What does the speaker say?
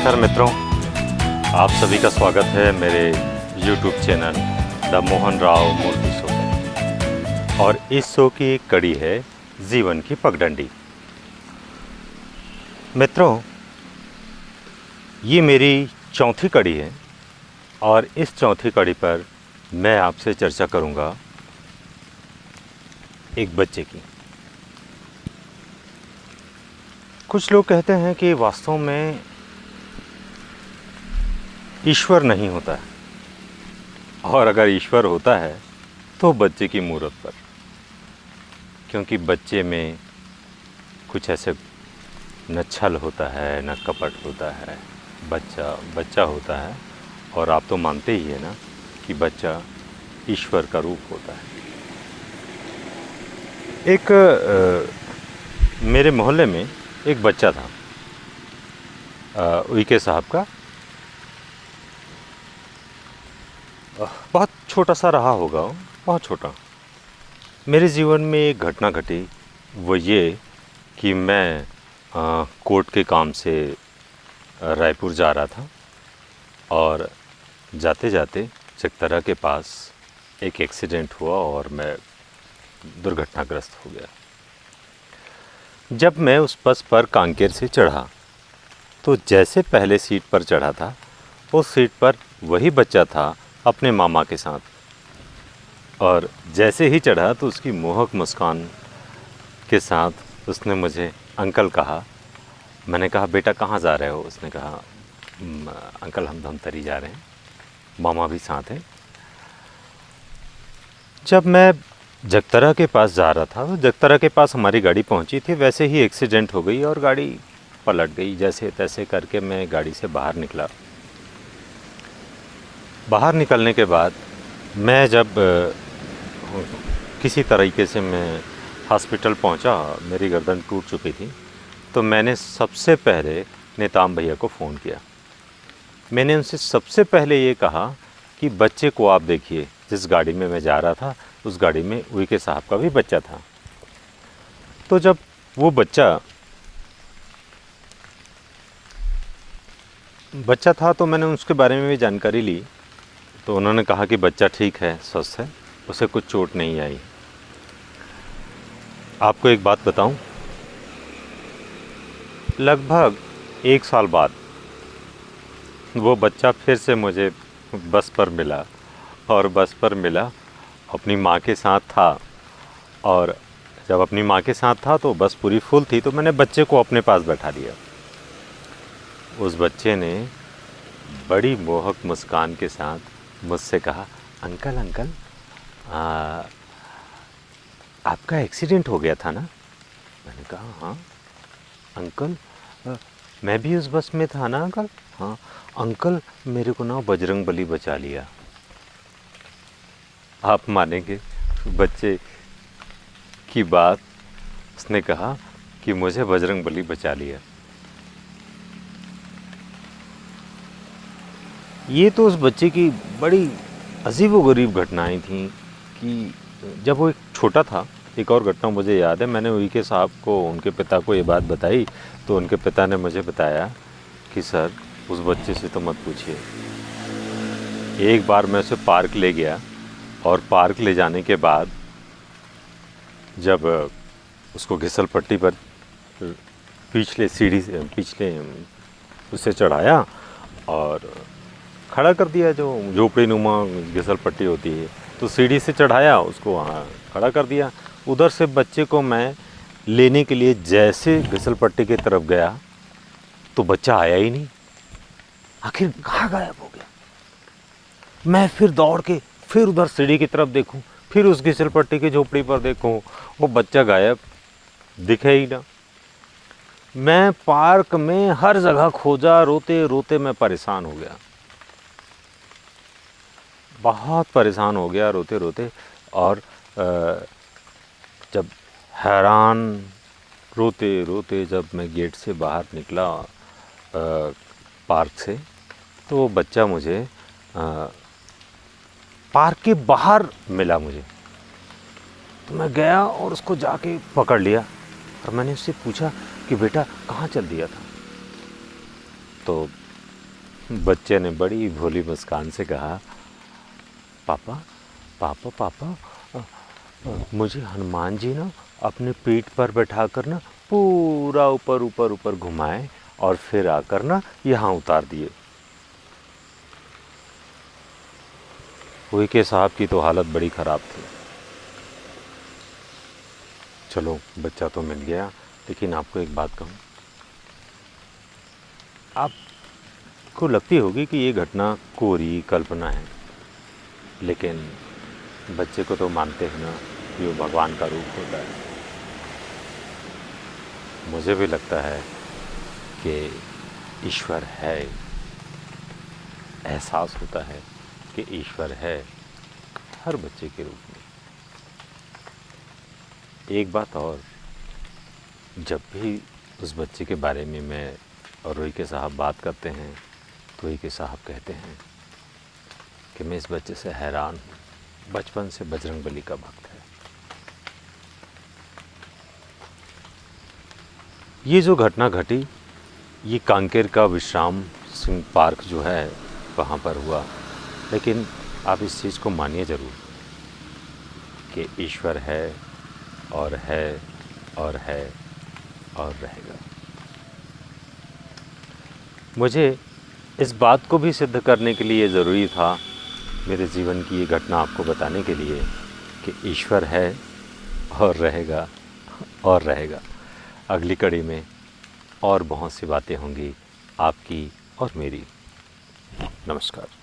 नमस्कार मित्रों, आप सभी का स्वागत है मेरे YouTube channel the Mohan Rao Murthy show में। और इस शो की एक कड़ी है जीवन की पगडंडी। मित्रों, ये मेरी चौथी कड़ी है और इस चौथी कड़ी पर मैं आपसे चर्चा करूँगा एक बच्चे की। कुछ लोग कहते हैं कि वास्तव में ईश्वर नहीं होता है और अगर ईश्वर होता है तो बच्चे की मूरत पर, क्योंकि बच्चे में कुछ ऐसे न छल होता है न कपट होता है। बच्चा होता है और आप तो मानते ही है ना कि बच्चा ईश्वर का रूप होता है। मेरे मोहल्ले में एक बच्चा था, उइके साहब का। बहुत छोटा सा रहा होगा, बहुत छोटा। मेरे जीवन में एक घटना घटी, वो ये कि मैं कोर्ट के काम से रायपुर जा रहा था और जाते जाते चकतरा के पास एक एक्सीडेंट हुआ और मैं दुर्घटनाग्रस्त हो गया। जब मैं उस बस पर कांकेर से चढ़ा तो जैसे पहले सीट पर चढ़ा था, उस सीट पर वही बच्चा था अपने मामा के साथ। और जैसे ही चढ़ा तो उसकी मोहक मुस्कान के साथ उसने मुझे अंकल कहा। मैंने कहा, बेटा कहाँ जा रहे हो? उसने कहा, अंकल हम धमतरी जा रहे हैं, मामा भी साथ हैं। जब मैं जगतरा के पास जा रहा था तो जगतरा के पास हमारी गाड़ी पहुंची थी, वैसे ही एक्सीडेंट हो गई और गाड़ी पलट गई। जैसे तैसे करके मैं गाड़ी से बाहर निकला। बाहर निकलने के बाद मैं जब किसी तरीके से मैं हॉस्पिटल पहुंचा, मेरी गर्दन टूट चुकी थी, तो मैंने सबसे पहले नेताम भैया को फ़ोन किया। मैंने उनसे सबसे पहले ये कहा कि बच्चे को आप देखिए, जिस गाड़ी में मैं जा रहा था उस गाड़ी में उइके साहब का भी बच्चा था। तो जब वो बच्चा था तो मैंने उसके बारे में भी जानकारी ली। तो उन्होंने कहा कि बच्चा ठीक है, स्वस्थ है, उसे कुछ चोट नहीं आई। आपको एक बात बताऊं, लगभग 1 साल बाद वो बच्चा फिर से मुझे बस पर मिला और बस पर मिला, अपनी माँ के साथ था। और जब अपनी माँ के साथ था तो बस पूरी फुल थी, तो मैंने बच्चे को अपने पास बैठा दिया। उस बच्चे ने बड़ी मोहक मुस्कान के साथ मुझसे कहा, अंकल अंकल आपका एक्सीडेंट हो गया था ना? मैंने कहा, हाँ अंकल, मैं भी उस बस में था ना अंकल। हाँ अंकल, मेरे को ना बजरंगबली बचा लिया। आप मानेंगे, बच्चे की बात, उसने कहा कि मुझे बजरंगबली बचा लिया। ये तो उस बच्चे की बड़ी अजीबोगरीब घटनाएं थीं कि जब वो एक छोटा था। एक और घटना मुझे याद है, मैंने उइके साहब को, उनके पिता को ये बात बताई तो उनके पिता ने मुझे बताया कि सर उस बच्चे से तो मत पूछिए। एक बार मैं उसे पार्क ले गया और पार्क ले जाने के बाद जब उसको घिसल पट्टी पर पिछले सीढ़ी से उसे चढ़ाया और खड़ा कर दिया, जो झोपड़ी नुमा घिसल पट्टी होती है, तो सीढ़ी से चढ़ाया, उसको वहाँ खड़ा कर दिया। उधर से बच्चे को मैं लेने के लिए जैसे घिसल पट्टी की तरफ गया तो बच्चा आया ही नहीं। आखिर कहाँ गायब हो गया? मैं फिर दौड़ के फिर उधर सीढ़ी की तरफ देखूं, फिर उस घिसल पट्टी की झोपड़ी पर देखूं, वो बच्चा गायब, दिखे ही ना। मैं पार्क में हर जगह खोजा, रोते रोते मैं परेशान हो गया, बहुत परेशान हो गया रोते रोते। और जब हैरान रोते रोते जब मैं गेट से बाहर निकला पार्क से, तो वो बच्चा मुझे पार्क के बाहर मिला मुझे। तो मैं गया और उसको जाके पकड़ लिया और मैंने उससे पूछा कि बेटा कहाँ चल दिया था? तो बच्चे ने बड़ी भोली मुस्कान से कहा, पापा पापा पापा, मुझे हनुमान जी ना अपने पीठ पर बैठाकर ना पूरा ऊपर ऊपर ऊपर घुमाए और फिर आकर ना यहाँ उतार दिए। उइके साहब की तो हालत बड़ी ख़राब थी। चलो बच्चा तो मिल गया, लेकिन आपको एक बात कहूँ, आपको लगती होगी कि ये घटना कोरी कल्पना है, लेकिन बच्चे को तो मानते हैं ना कि वो भगवान का रूप होता है। मुझे भी लगता है कि ईश्वर है, एहसास होता है कि ईश्वर है हर बच्चे के रूप में। एक बात और, जब भी उस बच्चे के बारे में मैं और रोहिके साहब बात करते हैं तो रोहिके साहब कहते हैं कि मैं इस बच्चे से हैरान हूँ, बचपन से बजरंगबली का भक्त है। ये जो घटना घटी, ये कांकेर का विश्राम सिंह पार्क जो है वहाँ पर हुआ, लेकिन आप इस चीज़ को मानिए ज़रूर कि ईश्वर है और है और है और रहेगा। मुझे इस बात को भी सिद्ध करने के लिए ज़रूरी था, मेरे जीवन की ये घटना आपको बताने के लिए कि ईश्वर है और रहेगा और रहेगा। अगली कड़ी में और बहुत सी बातें होंगी आपकी और मेरी। नमस्कार।